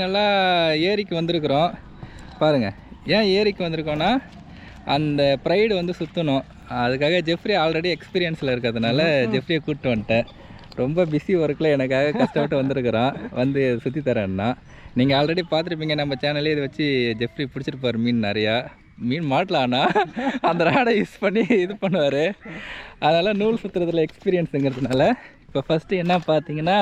நல்லா ஏரிக்கு வந்திருக்கிறோம் பாருங்கள். ஏன் ஏரிக்கு வந்திருக்கோன்னா அந்த ப்ரைடு வந்து சுற்றணும். அதுக்காக ஜெஃப்ரி ஆல்ரெடி எக்ஸ்பீரியன்ஸில் இருக்கிறதுனால ஜெஃப்ரியை கூப்பிட்டு வந்துட்டேன். ரொம்ப பிஸி ஒர்க்கில் எனக்காக கஷ்டப்பட்டு வந்திருக்கிறான். வந்து சுற்றி தரேன்னா நீங்கள் ஆல்ரெடி பார்த்துருப்பீங்க நம்ம சேனல்லே இதை வச்சு ஜெஃப்ரி பிடிச்சிருப்பார் மீன் நிறையா. மீன் மாட்டலான்னா அந்த ராடை யூஸ் பண்ணி இது பண்ணுவார். அதனால் நூல் சுற்றுறதுல எக்ஸ்பீரியன்ஸுங்கிறதுனால இப்போ ஃபஸ்ட்டு என்ன பார்த்தீங்கன்னா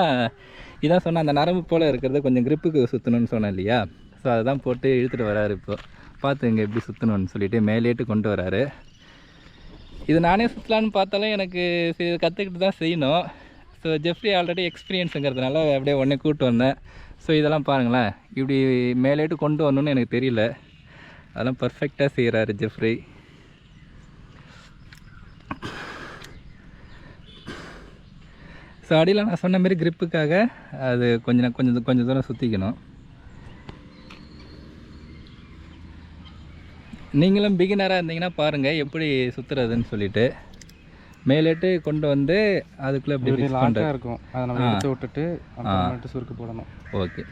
இதான் சொன்னால் அந்த நரம்பு போல் இருக்கிறத கொஞ்சம் கிரிப்புக்கு சுற்றணும்னு சொன்னேன் இல்லையா. ஸோ அதை தான் போட்டு இழுத்துட்டு வராரு. இப்போ பார்த்துங்க எப்படி சுற்றணும்னு சொல்லிவிட்டு மேலேட்டு கொண்டு வராரு. இது நானே சுற்றலான்னு பார்த்தாலும் எனக்கு கற்றுக்கிட்டு தான் செய்யணும். ஸோ ஜெஃப்ரி ஆல்ரெடி எக்ஸ்பீரியன்ஸுங்கிறதுனால அப்படியே உடனே கூப்பிட்டு வந்தேன். ஸோ இதெல்லாம் பாருங்களேன், இப்படி மேலேட்டு கொண்டு வரணுன்னு எனக்கு தெரியல. அதெல்லாம் பர்ஃபெக்டாக செய்கிறாரு ஜெஃப்ரி. ஸோ அடியில் நான் சொன்ன மாதிரி கிரிப்புக்காக அது கொஞ்சம் தூரம் சுற்றிக்கணும். நீங்களும் பிகினராக இருந்தீங்கன்னா பாருங்கள் எப்படி சுற்றுறதுன்னு சொல்லிட்டு. மேலேட்டு கொண்டு வந்து அதுக்குள்ளே எப்படி லாக்காக இருக்கும் அதை நம்ம எடுத்து விட்டுட்டு அப்புறமேட்டு சுருக்கு போடணும். ஓகே,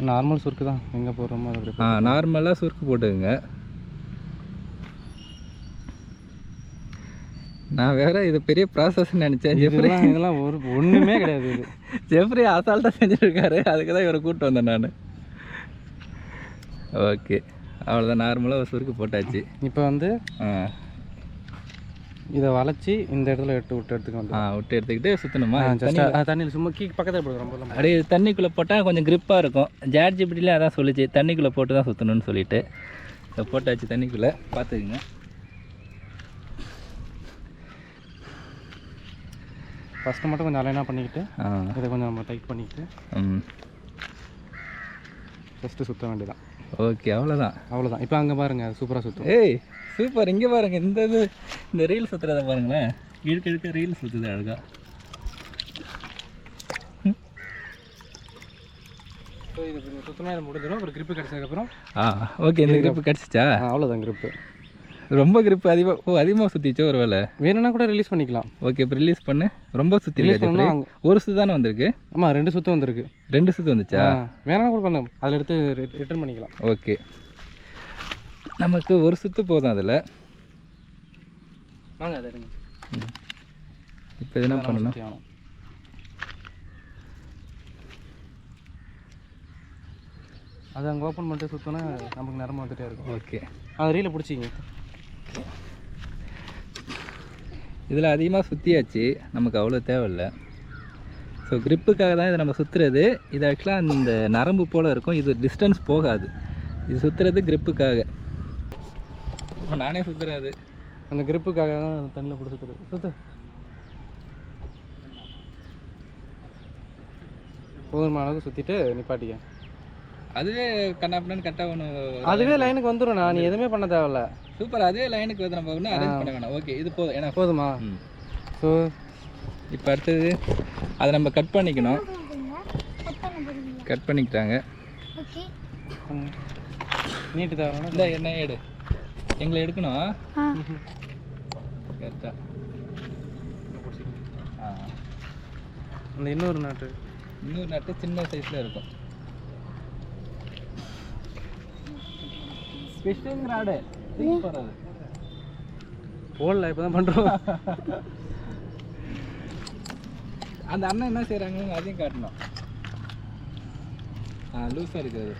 நார்மல் சுருக்கு தான் எங்கே போடுறோமோ அது. நார்மலாக சுருக்கு போட்டுக்குங்க. நான் வேறு இது பெரிய ப்ராசஸ்ன்னு நினச்சேன். ஜெஃப்ரி இதெல்லாம் ஒன்றுமே கிடையாது. இது ஜெஃப்ரி அசால்ட்டாக செஞ்சுருக்காரு. அதுக்கு தான் இவரை கூப்பிட்டு வந்தேன் நான். ஓகே, அவ்வளோதான். நார்மலாக ஒரு சுருக்கு போட்டாச்சு. இப்போ வந்து இதை வளைச்சி இந்த இடத்துல விட்டு எடுத்துக்கிட்டு சுற்றணுமா? தண்ணியில் சும்மா பக்கத்தில் போடுறோம். அப்படியே தண்ணிக்குள்ளே போட்டால் கொஞ்சம் கிரிப்பாக இருக்கும். ஜார்ஜிபிட்டிலே அதான் சொல்லிச்சு, தண்ணிக்குள்ளே போட்டு தான் சுற்றணும்னு சொல்லிட்டு. இதை போட்டாச்சு தண்ணிக்குள்ளே. பார்த்துக்குங்க. ஃபஸ்ட்டு மட்டும் கொஞ்சம் அலைனாக பண்ணிக்கிட்டு இதை கொஞ்சம் நம்ம டைட் பண்ணிக்கிட்டு ஃபஸ்ட்டு சுற்ற வேண்டியதான். ஓகே, அவ்வளோதான். இப்போ அங்கே பாருங்கள், சூப்பராக சுற்றும். ஏய் சூப்பர். இங்கே பாருங்கள், இந்த ரீல் சுற்றுறதை பாருங்களேன். இழுக்க ரீல் சுற்றுது அழகா. ஸோ இது சுத்தமாக இதை முடிஞ்சிடும். அப்புறம் கிரிப்பு கிடச்சதுக்கப்புறம் ஓகே. இந்த கிரிப்பு கிடச்சிச்சா? அவ்வளோதான் கிரிப்பு. ரொம்ப கிரிப்பு அதிகமாக சுற்றிச்சோ ஒரு வேலை. வேணும்னா கூட ரிலீஸ் பண்ணிக்கலாம். ஓகே, இப்போ ரிலீஸ் பண்ணு. ரொம்ப சுற்றி ஒரு சுற்று தானே வந்திருக்கு? ஆமாம், 2 சுற்று வந்திருக்கு. 2 சுற்று வந்துச்சா? வேணா கூட பண்ண அதில் எடுத்து ரிட்டர்ன் பண்ணிக்கலாம். ஓகே, நமக்கு ஒரு சுற்று போதும் அதில். வாங்க அதை எடுங்க. இப்போ என்ன பண்ணணும்? அது அங்கே ஓப்பன் பண்ணிட்டு சுற்றினா நமக்கு நேரமாக வந்துகிட்டே இருக்கும். ஓகே, அது ரீலை பிடிச்சிங்க. இதில் அதிகமாக சுற்றியாச்சு, நமக்கு அவ்வளோ தேவையில்லை. ஸோ கிரிப்புக்காக தான் இதை நம்ம சுற்றுறது. இது ஆக்சுவலாக இந்த நரம்பு போல் இருக்கும். இது டிஸ்டன்ஸ் போகாது. இது சுற்றுறது கிரிப்புக்காக. நானே சுற்றுறது அந்த கிரிப்புக்காக தான் தண்ணியில் போட்டு சுற்றுறது. சுற்று போதுமான அளவுக்கு சுற்றிட்டு நிப்பாட்டிக்க. அதுவே கண்ணாப்பின்னு கரெக்டாக ஒன்று அதுவே லைனுக்கு வந்துடும். நான் நீ எதுவுமே பண்ண தேவையில்ல. சூப்பர். அதுவே லைனுக்கு வந்து நம்ம ஒன்றும் அரேஞ்ச் பண்ண வேணாம். ஓகே, இது போதும். ஏன்னா போதுமா? ஸோ இப்போ அடுத்தது அதை நம்ம கட் பண்ணிக்கணும். கட் பண்ணிக்கிட்டாங்க. நீட்டு தேவை இல்லை. என்ன எடு எங்களை எடுக்கணும் கரெக்டாக. அந்த இன்னொரு நாட்டு சின்ன சைஸில் இருக்கும். ஃபிஷிங் ராடு போகிறது போடல, இப்போ தான் பண்ணுறோம். அந்த அண்ணன் என்ன செய்கிறாங்கன்னு அதையும் காட்டணும். லூஸாக இருக்கிறது.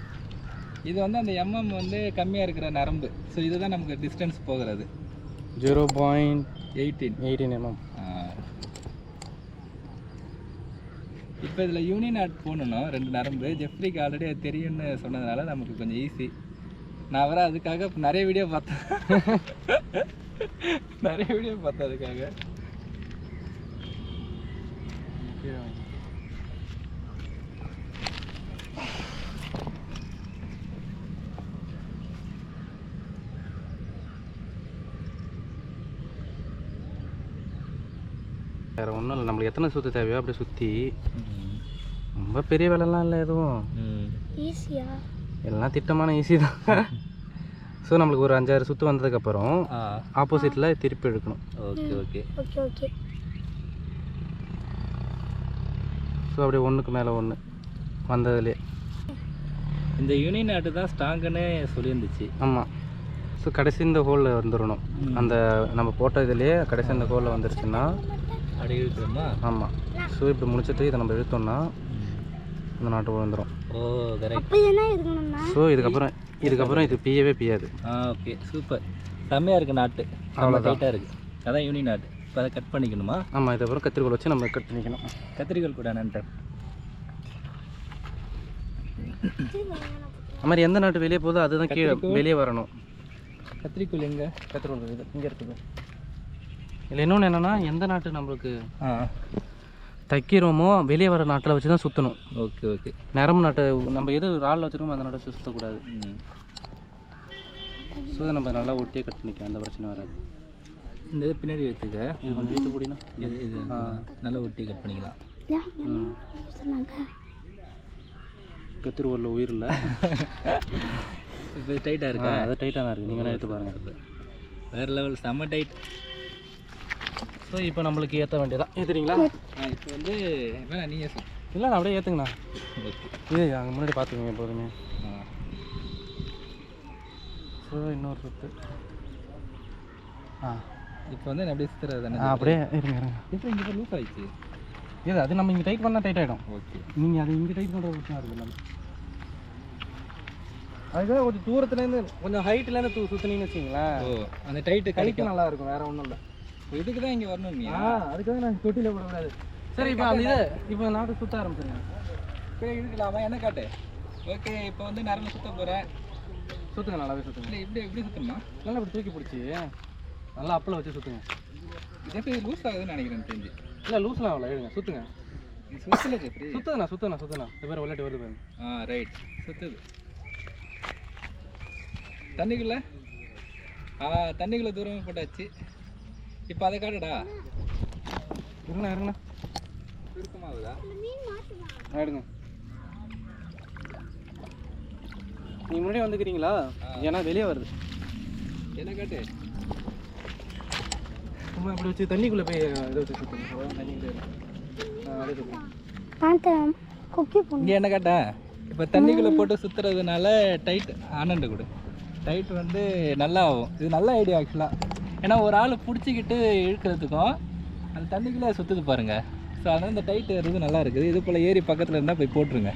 இது வந்து அந்த எம்எம் வந்து கம்மியாக இருக்கிற நரம்பு. ஸோ இதுதான் நமக்கு டிஸ்டன்ஸ் போகிறது. 0.18 mm. இப்போ இதில் யூனியன் ஆட் போடணும் 2 நரம்பு. ஜெஃப்ரிக்கு ஆல்ரெடி அது தெரியும்னு சொன்னதுனால நமக்கு கொஞ்சம் ஈஸி. நான் வர அதுக்காக நிறைய வீடியோ பார்த்தேன். அதுக்காக. வேறு ஒன்றும் இல்லை. நம்மளுக்கு எத்தனை சுற்று தேவையோ அப்படி சுற்றி. ரொம்ப பெரிய வேலைலாம் இல்லை. எதுவும் ஈஸியாக எல்லாம் திட்டமான ஈஸி தான். ஸோ நம்மளுக்கு ஒரு 5-6 சுற்று வந்ததுக்கப்புறம் ஆப்போசிட்டில் திருப்பி எடுக்கணும். Okay okay okay okay. அப்படியே ஒன்றுக்கு மேலே ஒன்று வந்ததுலேயே. இந்த யூனி நாட்டு தான் ஸ்ட்ராங்குன்னு சொல்லியிருந்துச்சு. ஆமாம். ஸோ கடைசி இந்த ஹோலில் வந்துடணும். அந்த நம்ம போட்ட இதுலேயே கடைசி இந்த ஹோலில் வந்துருச்சுன்னா அப்படி இருக்குமா? ஆமாம். ஸோ இப்படி முடிச்சுட்டு இதை நம்ம இழுத்தோம்னா இந்த நாட்டு வந்துடும். ஓ கரெக்ட். ஸோ இதுக்கப்புறம் இது பியவே பியாது. ஓகே சூப்பர், செம்மையாக இருக்குது நாட்டு. அவ்வளோ டைட்டாக இருக்குது. அதான் யூனி நாட்டு. இப்போ அதை கட் பண்ணிக்கணுமா? ஆமாம். இதுக்கப்புறம் கத்திரிக்கோல் வச்சு நம்ம கட் பண்ணிக்கணும். கத்திரிக்கோல் கூட நன்றி. அது மாதிரி எந்த நாட்டு வெளியே போதோ அதுதான் கீழே வெளியே வரணும். கத்திரிக்கோல் எங்கே? கத்திரிக்கோல் இது இங்கே இருக்குது. இல்லை இன்னொன்று என்னென்னா, எந்த நாட்டு நம்மளுக்கு தைக்கிறோமோ வெளியே வர நாட்டில் வச்சு தான் சுற்றணும். Okay okay. நரம்பு நாட்டை நம்ம எது ராலில் வச்சுருக்கோமோ அந்த நாட்டை சுற்றக்கூடாது. ஸோ நம்ம நல்லா ஒட்டியே கட் பண்ணிக்கலாம், அந்த பிரச்சனை வராது. இந்த இது பின்னாடி வச்சுக்க, இது கொஞ்சம் வீட்டு கூடினா இது நல்லா ஒட்டி கட் பண்ணிக்கலாம். கத்திரிக்கோலில் உயிர் இல்லை. இப்போ டைட்டாக இருக்கா? அது டைட்டாக தான் இருக்குது. நீங்கள் எடுத்து பாருங்கள். வேறு லெவல், செம்ம டைட். ஸோ இப்போ நம்மளுக்கு ஏற்ற வேண்டியதான். ஏற்றுறீங்களா? இப்போ வந்து வேணா நீங்கள் இல்லை நான் அப்படியே ஏற்றுங்கண்ணா. ஓகே. இது அங்கே முன்னாடி பார்த்துக்கோங்க எப்போதுமே. ஸோ இன்னொரு சுற்று. இப்போ வந்து நான் அப்படியே சுற்றுறது தானே? அப்படியே இருங்க. இப்போ இங்கே லூஸ் ஆகிடுச்சு. இது அது நம்ம இங்கே டைட் பண்ணால் டைட் ஆகிடும். ஓகே. நீங்கள் அது இங்கே டைட் பண்ணுற பிரச்சனை இருக்குது எல்லாமே. அதுதான் கொஞ்சம் தூரத்துலேருந்து கொஞ்சம் ஹைட்லேருந்து சுற்றினீங்கன்னு வச்சிங்களேன். ஓ அந்த டைட்டு கைக்கு நல்லா இருக்கும். வேறு ஒன்றும் இல்லை. இதுக்கு தான் இங்கே வரணும் நீ. அதுக்காக நான் தொட்டியில் போடக்கூடாது. சரி இப்போ அந்த இது இப்போ நாட்டு சுற்ற ஆரம்பிச்சிருங்க. இப்போ இழுக்கலாமா? என்ன காட்டு. ஓகே இப்போ வந்து நரம்பு சுற்ற போகிறேன். சுற்றுங்க, நல்லாவே சுற்றுங்க. இல்லை இப்படி எப்படி சுற்றணுமா? நல்லா இப்படி தூக்கி பிடிச்சி நல்லா அப்பில் வச்சு சுற்றுங்க. ஜெஃப்ரி லூஸ் ஆகுதுன்னு நினைக்கிறேன் தெரிஞ்சு. இல்லை லூஸ்லாம் ஆகல, எழுங்க சுற்றுங்க. சுற்றல ஜெஃப்ரி. சுற்றுண்ணா இது பேர் விளையாட்டு வருது பாருங்க. ரைட் சுற்றுது. தண்ணிக்குள்ளே தண்ணிக்குள்ளே தூரமாக போட்டாச்சு. இப்போ அதை காட்டுடா. இருங்கண்ணா சுருக்கமாகுதா? எடுங்க. நீங்கள் முன்னாடியே வந்துக்கிறீங்களா? ஏன்னா வெளியே வருது. என்ன காட்டு. சும்மா இப்படி வச்சு தண்ணிக்குள்ளே போய் இதை வச்சு சுற்றுங்க. தண்ணிக்குள்ளே இங்கே என்ன காட்டா. இப்போ தண்ணிக்குள்ளே போட்டு சுற்றுறதுனால டைட் ஆனண்டு கொடு. டைட் வந்து நல்லா ஆகும். இது நல்ல ஐடியா ஆக்சுவலாக. ஏன்னா ஒரு ஆள் பிடிச்சிக்கிட்டு இழுக்கிறதுக்கும் அந்த தண்ணிக்குள்ளே சுற்றுது பாருங்கள். ஸோ அதனால் இந்த டைட் வருது நல்லா இருக்குது. இது போல் ஏரி பக்கத்தில் இருந்தால் போய் போட்டுருங்க.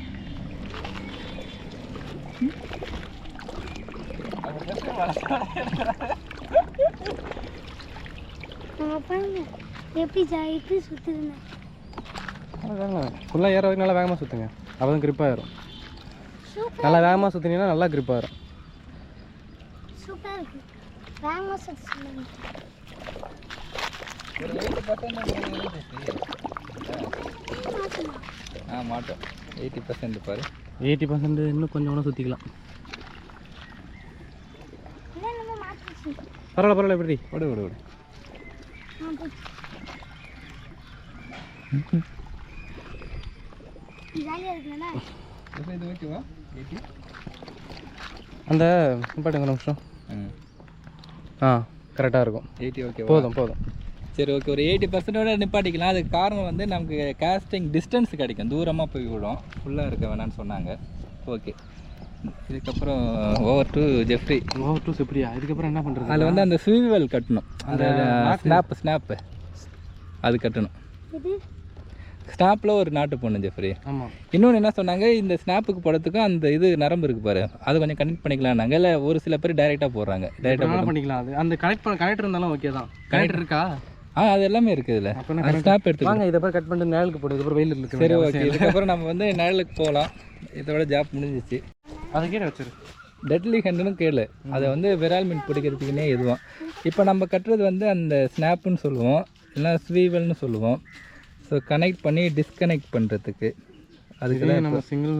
எப்படி சுற்றுதுங்க ஃபுல்லாக ஏற வரைக்கும் நல்லா வேகமாக சுற்றுங்க. அப்போ தான் கிரிப் ஆகிடும். நல்லா வேகமாக சுற்றினீங்கன்னா நல்லா கிரிப் ஆகிடும். சூப்பராக இருக்கு. வேகமாக சுற்றுங்க. ஒரு 80% மாட்டோம். 80% பாரு. 80% இன்னும் கொஞ்சம் கூட சுற்றிக்கலாம். பரவாயில்ல எப்படி விடு. இது ஓகேவா? 80 அந்த பாட்டுங்க ஒரு நிமிஷம். கரெக்டாக இருக்கும். 80 ஓகே போதும். சரி ஓகே. ஒரு 80% நிப்பாட்டிக்கலாம். அதுக்கு காரணம் வந்து நமக்கு காஸ்டிங் டிஸ்டன்ஸ் கிடைக்கும். தூரமாக போய் விடும். ஃபுல்லாக இருக்க வேணான்னு சொன்னாங்க. ஓகே. இதுக்கப்புறம் ஓவர் டு ஜெஃப்ரி. எப்படியா? இதுக்கப்புறம் என்ன பண்ணுறது? அதில் வந்து அந்த ஸ்விவல் கட்டணும். அந்த ஸ்னாப்பு அது கட்டணும். ஸ்னாப்பில் ஒரு நாட்டு போடணும் ஜெஃப்ரி. ஆமாம். இன்னொன்று என்ன சொன்னாங்க, இந்த ஸ்னாப்புக்கு போடுறதுக்கும் அந்த இது நரம்பு இருக்குது பாரு, அதை கொஞ்சம் கனெக்ட் பண்ணிக்கலாம்னாங்க. இல்லை ஒரு சில பேர் டைரெக்டாக போடுறாங்க. டைரெக்டாக பண்ணிக்கலாம். அது அந்த கனெக்ட் இருந்தாலும் ஓகே தான். கனெக்ட் இருக்கா? அது எல்லாமே இருக்குது இதில். அந்த ஸ்னாப் எடுத்துக்கலாம். இதை போய் கட் பண்ணிட்டு நிழலுக்கு போடுறது. அப்புறம் வெயில் இருக்குது. சரி ஓகே. இதுக்கப்புறம் நம்ம வந்து நிழலுக்கு போகலாம். இதோட ஜாப் முடிஞ்சிச்சு. அதை கீழே வச்சிரு. டெட்லி ஹேண்டுன்னு கேளு. அதை வந்து விரால் மீன் பிடிக்கிறதுக்குன்னே எதுவும். இப்போ நம்ம கட்டுறது வந்து அந்த ஸ்னாப்புன்னு சொல்லுவோம், இல்லைனா ஸ்வீவல்னு சொல்லுவோம். ஸோ கனெக்ட் பண்ணி டிஸ்கனெக்ட் பண்ணுறதுக்கு அதுக்கு தான் நம்ம சிங்கிள்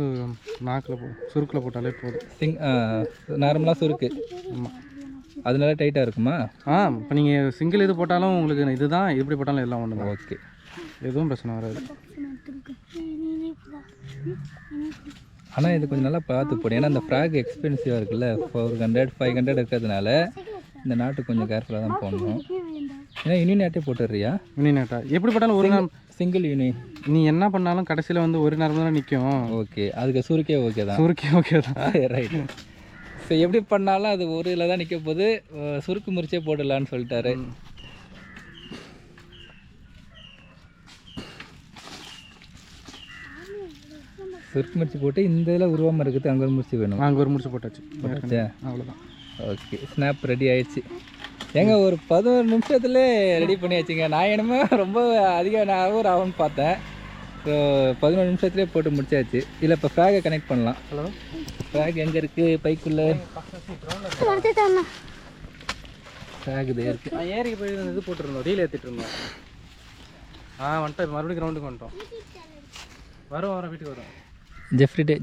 நாக்கில் சுருக்கில் போட்டாலே போதும். நார்மலாக சுருக்கு. ஆமாம். அதனால டைட்டாக இருக்குமா? இப்போ நீங்கள் சிங்கிள் இது போட்டாலும் உங்களுக்கு இதுதான், இப்படி போட்டாலும் எல்லாம் ஒன்று தான். ஓகே. எதுவும் பிரச்சனை வராது. ஆனால் இது கொஞ்சம் நல்லா பார்த்து போடும். ஏன்னா அந்த ஃப்ராக் எக்ஸ்பென்சிவாக இருக்குல்ல. 400 500 இருக்கிறதுனால இந்த நாட்டு கொஞ்சம் கேர்ஃபுல்லாக தான் போடணும். ஏன்னா யூனியன் ஆட்டே போட்டுடுறியா? யூனியன் ஆட்டா எப்படி போட்டாலும் ஒரு நேரம் சிங்கிள் யூனியன் நீ என்ன பண்ணாலும் கடைசியில் வந்து ஒரு நேரம் தான் நிற்கும். ஓகே, அதுக்கு சுருக்கே ஓகே தான். சுருக்கே ஓகே தான். ரைட். ஸோ எப்படி பண்ணாலும் அது ஒரு இதில் தான் நிற்க போது, சுருக்கு முறிச்சே போடலான்னு சொல்லிட்டாரு. சுருக்கு முறிச்சு போட்டு இந்த இதில் உருவாமல் இருக்குது, அங்கே ஒரு முறிச்சு வேணும். அங்கே ஒரு முடிச்சு போட்டாச்சு. அவ்வளோதான். ஓகே, ஸ்னாப் ரெடி ஆயிடுச்சு. ஏங்க ஒரு 11 நிமிஷத்துல ரெடி பண்ணியாச்சுங்க. நான் என்னமோ ரொம்ப அதிக ஹவர் ஆகும்னு பார்த்தேன். ஸோ 11 நிமிஷத்துலேயே போட்டு முடிச்சாச்சு. இல்லை இப்போ ஃப்ராகை கனெக்ட் பண்ணலாம். ஹலோ, ஃப்ராக் எங்கே இருக்குது? பைக்குள்ளே ஃப்ராக் இதே இருக்குது. நான் ஏரிக்கு போய் இது போட்டுருந்தோம், ரீல் ஏற்றிட்டு இருந்தோம். வந்துட்டோம், மறுபடியும் கிரவுண்டுக்கு வந்துட்டோம். வரும் வீட்டுக்கு வரும்.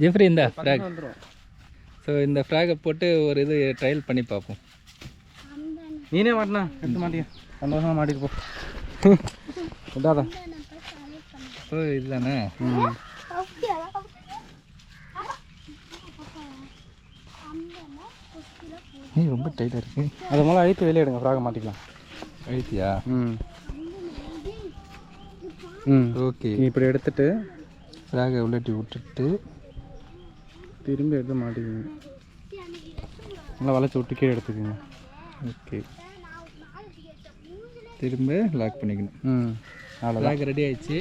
ஜெஃப்ரி இந்த ஃப்ராக் வந்துடும். ஸோ இந்த ஃப்ராகை போட்டு ஒரு இது ட்ரையல் பண்ணி பார்ப்போம். நீனே மாட்டினா எடுத்து மாட்டியா? சந்தோஷமாக மாட்டிட்டு போ. விடாதா? ஸோ இதுதானே. ரொம்ப டைட்டாக இருக்குது. அது மூலம் அழுத்து வெளியே எடுங்க, ஃப்ராகை மாட்டிக்கலாம். அழுத்தியா? ஓகே, இப்படி எடுத்துட்டு ஃப்ராகை உள்ளட்டி விட்டுட்டு திரும்பி எடுத்து மாட்டிக்குங்க. நல்லா வளைச்சி விட்டு கீழே எடுத்துக்கோங்க. ஓகே, திரும்ப லாக் பண்ணிக்கணும். அவ்வளோ லாக் ரெடி ஆயிடுச்சு.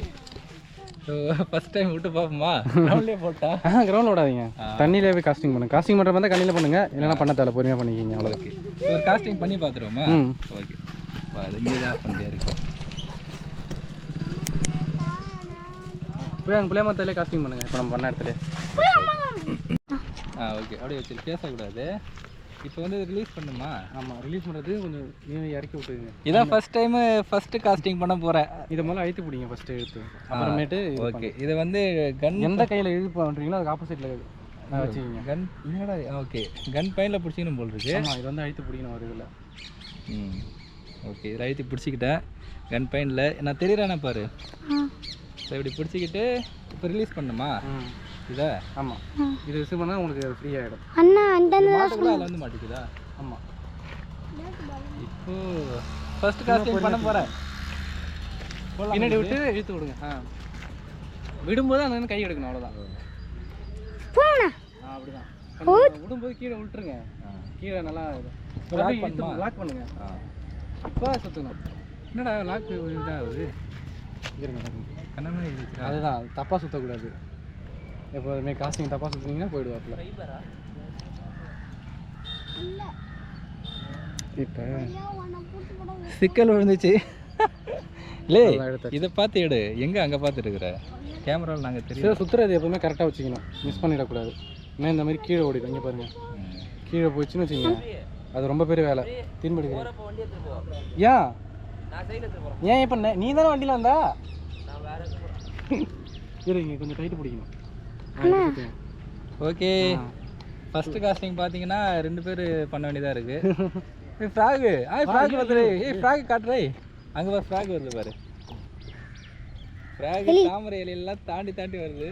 ஸோ ஃபஸ்ட் டைம் விட்டு பார்ப்போமா? கிரவுண்ட்லேயே போட்டா? கிரவுண்டில் விடாதீங்க, தண்ணியிலே போய் காஸ்டிங் பண்ணுங்க. காஸ்டிங் பண்ணுற மாதிரி கண்ணியில் பண்ணுங்க, இல்லைனா பண்ண தேவை, பொறுமையாக பண்ணிக்கிங்க. அவ்வளோ. ஓகே, ஒரு காஸ்டிங் பண்ணி பார்த்துருவோமா? ஓகே, அது இங்கே தான் பண்ணியா இருக்கு. போய் அங்கே புளியமரத்திலே காஸ்டிங் பண்ணுங்க. இப்போ நம்ம பண்ண இடத்துல ஓகே, அப்படியே வச்சு பேசக்கூடாது. இப்போ வந்து ரிலீஸ் பண்ணுமா? ஆமாம், ரிலீஸ் பண்ணுறது கொஞ்சம் நீங்கள் இறக்கி விட்டுருங்க. இதான் ஃபஸ்ட்டு காஸ்டிங் பண்ண போகிறேன். இதை முதல்ல அழுத்தி பிடிங்க ஃபஸ்ட்டு எடுத்து, அப்புறமேட்டு. ஓகே, இதை வந்து கன் எந்த கையில் இழுத்து பண்ணுறீங்களோ அதுக்கு ஆப்போசிட்டில் வச்சுக்கிங்க. கன் என்னடா? ஓகே, கன் பைனில் பிடிச்சிக்கணும் போல் இருக்கு. ஆமாம், இது வந்து அழுத்தி பிடிக்கணும் ஒரு இதில். ஓகே, இதை அழுத்தி பிடிச்சிக்கிட்டேன் கன் பைனில். நான் தெரியறானே பாரு. ஸோ இப்படி பிடிச்சிக்கிட்டு இப்போ ரிலீஸ் பண்ணுமா இதை? ஆமாம், இது ரிசீவ் பண்ணால் உங்களுக்கு ஃப்ரீ ஆகிடும். அண்ணா அந்த மாட்டுக்குள்ள அதில் வந்து மாட்டிக்குதா? ஆமாம். இப்போ ஃபர்ஸ்ட் காஸ்டிங் பண்ண போகிறேன். பின்னாடி விட்டு இழுத்து விடுங்க. விடும்போது அந்த கை எடுக்கணும், அவ்வளோதான். அப்படிதான். விடும்போது கீழே விட்டுருங்க, கீழே நல்லா லாக் பண்ணுங்க. இப்போ சுற்றணும். என்னடா லாக் இதாகுது? கண்ணமே அதுதான், தப்பாக சுற்றக்கூடாது. எப்போதுமே காஸ்டிங் தப்பாக சுற்றினீங்கன்னா போயிடுவாப்புல. இப்போ சிக்கல் விழுந்துச்சு. இல்லை, இதை பார்த்து எடு. எங்கே அங்கே பார்த்துட்டு இருக்கிற கேமராவில் நாங்கள் தெரியும். சுற்றுறது எப்போவுமே கரெக்டாக வச்சுக்கணும், மிஸ் பண்ணிடக்கூடாது. ஏன்னா இந்த மாதிரி கீழே ஓடிடும். இங்கே பாருங்கள், கீழே போயிடுச்சுன்னு வச்சுக்கோங்க, அது ரொம்ப பெரிய வேலை. திரும்பி எடுக்கிறேன். ஏன் இப்போ நீ தானே வண்டியில் வந்தா? இருங்க, கொஞ்சம் டைட்டு பிடிக்கணும். ஓகே, ஃபஸ்ட்டு காஸ்டிங் பார்த்தீங்கன்னா 2 பேர் பண்ண வேண்டியதாக இருக்குது. ஃப்ராகு ஃப்ராக் வருது. ஃப்ராக் காட்டுறே, அங்கே பாரு ஃப்ராக் வருது பாரு. ஃப்ராக் தாமரை இலையெல்லாம் தாண்டி தாண்டி வருது.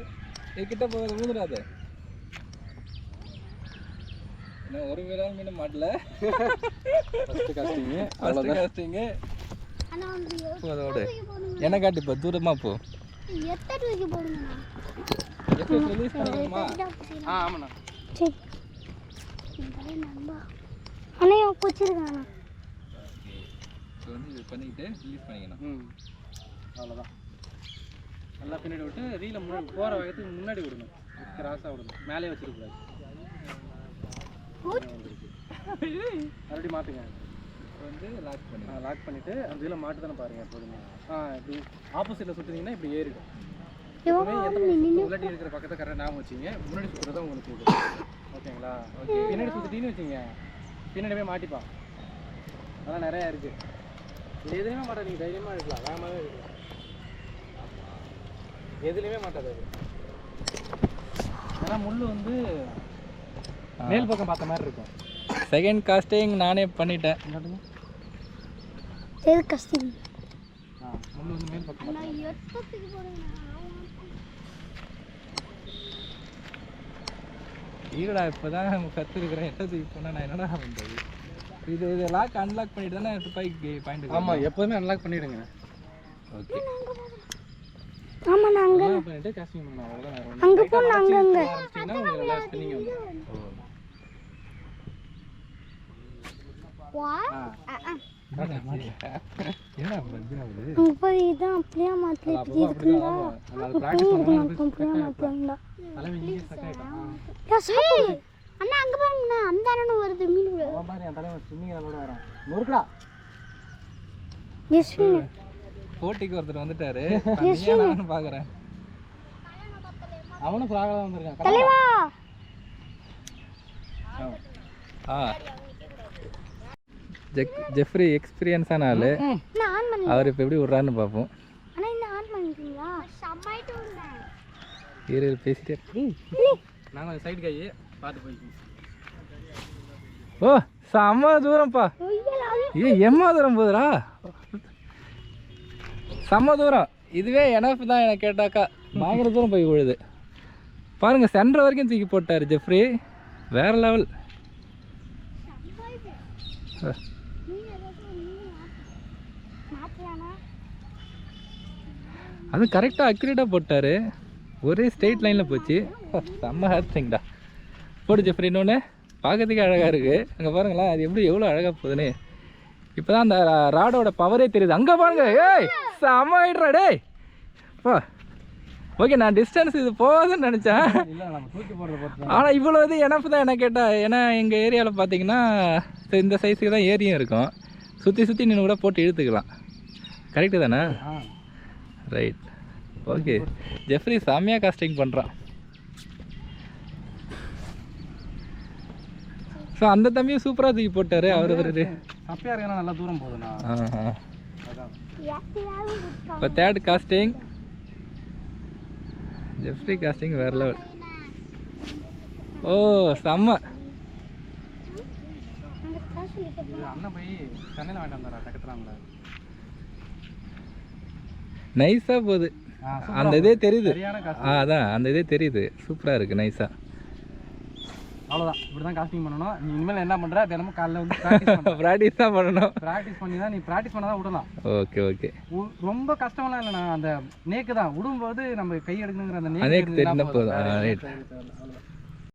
கிட்ட போக விழுந்துடாது. இன்னும் ஒரு விரல் மீன் மாட்டல. ஃபஸ்ட்டு காஸ்டிங்கு அதோடு என்ன காட்டு. இப்போ தூரமாக போ. ரிலீஸ் பண்ணிக்கணுமா? ஆமாண்ணா. சரி அண்ணா பிடிச்சிருக்காண்ணா. இப்போ வந்து இது பண்ணிக்கிட்டு ரிலீஸ் பண்ணிக்கணும். அவ்வளோதான். நல்லா பின்னாடி விட்டு ரீலை முன்னாடி போகிற வேகத்துக்கு முன்னாடி விடணும், கிராஸாக விடணும், மேலே வச்சிருக்கூடாது. மறுபடியும் மாற்றுங்க. வந்து லாக் பண்ணிவிட்டு அந்த இதில் மாட்டு தானே பாருங்கள் எப்போதுமே. இப்படி ஆப்போசிட்டில் சுற்றுனீங்கன்னா இப்படி ஏறிடும். உள்ளாட்டி இருக்கிற பக்கத்தை கரெக்டாக ஞாபகம் வச்சிங்க. முன்னாடி சுற்றுறதா உங்களுக்கு இது. ஓகேங்களா? ஓகே, பின்னாடி சுற்றிட்டீங்கன்னு வச்சிங்க, பின்னாடி போய் மாட்டிப்பான். அதெல்லாம் நிறையா இருக்குது. இது எதுலேயுமே மாட்டாது. நீங்கள் தைரியமாக இருக்கலாம், வேகமாகவே இருக்கலாம். எதுலேயுமே மாட்டாது அது. ஏன்னா முள் வந்து மேல் பக்கம் பார்த்த மாதிரி இருக்கும். செகண்ட் காஸ்டிங் நானே பண்ணிட்டேன். சரி காஸ்டிங். முள் வந்து மேல் பக்கம். ஈரடா இப்போ தான் நம்ம கற்றுருக்குறேன். எட்ட தூக்கி போனால் நான் என்னடா பண்ணுறது? இது லாக் அன்லாக் பண்ணிட்டு தானே துப்பாக்கி பாயிண்ட். ஆமாம், எப்போதுமே அன்லாக் பண்ணிவிடுங்க. ஓகே. ஆமா நாங்க அன்லாக் பண்ணிட்டு காஸ்டிங் பண்ணலாம், அவ்வளோதான். அங்க போன அங்க ஆரம்பிச்சிங்கன்னா உங்களுக்கு நல்லா ஸ்பின்னிங் வந்துடும். ஏன்னா பக்ராவது அங்க போய் இதான் அப்படியே மாத்திட்டு இருக்குடா. அப்படியே மாத்திட்டா. தலைமை இங்கே ஸ்டக் ஆகிட்டான். அண்ணா அங்க பாருங்கண்ணா, அந்த அண்ணனும் வருது மீன். அவன் பாரு, என் தலைமை ஸ்விம்மிங் அதோட வரான். நொறுக்கடா. யஸ்வின் போட்டிக்கு ஒருத்தர் வந்துட்டாரு. நான் பார்க்குறேன். அவனும் ஃப்ராகாக தான் வந்திருக்கான். தலைவா ஜெஃப்ரி எக்ஸ்பீரியன்ஸான ஆள். நான் ஆன் பண்ணல. அவர் இப்போ எப்படி விட்றான்னு பார்ப்போம். அண்ணா இந்த ஆன் பண்ணிட்டீங்களா? சமைட்டு வந்தேன். இரு பேசிட்டே. நாங்கள் சைடு கையை பார்த்து போய்க்கு. ஓ செம்ம தூரம்ப்பா. எம்மா தூரம் போகுதுடா, செம்ம தூரம். இதுவே எனஃப் தான் எனக்கு கேட்டாக்கா. பயங்கர தூரம் போய் விழுது பாருங்கள். சென்டர் வரைக்கும் தூக்கி போட்டார் ஜெஃப்ரி. வேற லெவல். அது கரெக்டாக அக்யூரேட்டாக போட்டார். ஒரே ஸ்ட்ரெயிட் லைனில் போச்சு. செம்ம ஹேர்த்திங்டா. போடு ஜெஃப்ரி. இன்னொன்று பார்க்கறதுக்கே அழகாக இருக்குது. அங்கே பாருங்களேன், அது எப்படி எவ்வளோ அழகாக போகுதுன்னு. இப்போ தான் அந்த ராடோட பவரே தெரியுது. அங்கே பாருங்க. ஏய் செம்ம ஆயிடுறா டேய். பா ஓகே, நான் டிஸ்டன்ஸ் இது போகுதுன்னு நினச்சேன். இல்லை, நம்ம தூக்கி போடுறத பொறுத்து. ஆனால் இவ்வளோ இது எனப்பு தான் என்ன கேட்டால். ஏன்னா எங்கள் ஏரியாவில் பார்த்தீங்கன்னா இந்த சைஸுக்கு தான் ஏரியும் இருக்கும். சுற்றி நின்று கூட போட்டு இழுத்துக்கலாம். கரெக்டு தானே? ரைட். ஓகே, ஜெஃப்ரி செம்மையாக காஸ்டிங் பண்ணுறான். ஸோ அந்த தம்பியும் சூப்பராக தூக்கி போட்டார். அவர் சப்பையாக இருக்கா, நல்லா தூரம் போகுதுண்ணா. இப்போ தேர்ட் காஸ்டிங் ஜெஃப்ரி காஸ்டிங் வேற லெவல். ஓ செம்ம. அண்ணன் போய் சென்னையில் வாங்கிட்டு வந்தாரா டக்கத்துலாம்ல. நைஸாக போகுது. அந்த இதே தெரியுது. சரியான காசு. அதான் அந்த இதே தெரியுது. சூப்பராக இருக்குது, நைஸாக. அவ்வளோதான், இப்படி தான் காஸ்டிங் பண்ணணும். நீ இனிமேல் என்ன பண்ணுற, தினமும் காலையில் வந்து ப்ராக்டிஸ் தான் பண்ணணும். ப்ராக்டிஸ் பண்ணி தான், நீ ப்ராக்டிஸ் பண்ண தான் விடலாம். Okay okay. ரொம்ப கஷ்டமெல்லாம் இல்லைண்ணா. அந்த நேக்கு தான் விடும்போது நம்ம கை எடுக்கணுங்கிற அந்த நேக்கு தெரிஞ்சா போதும். ரைட். நேக்கு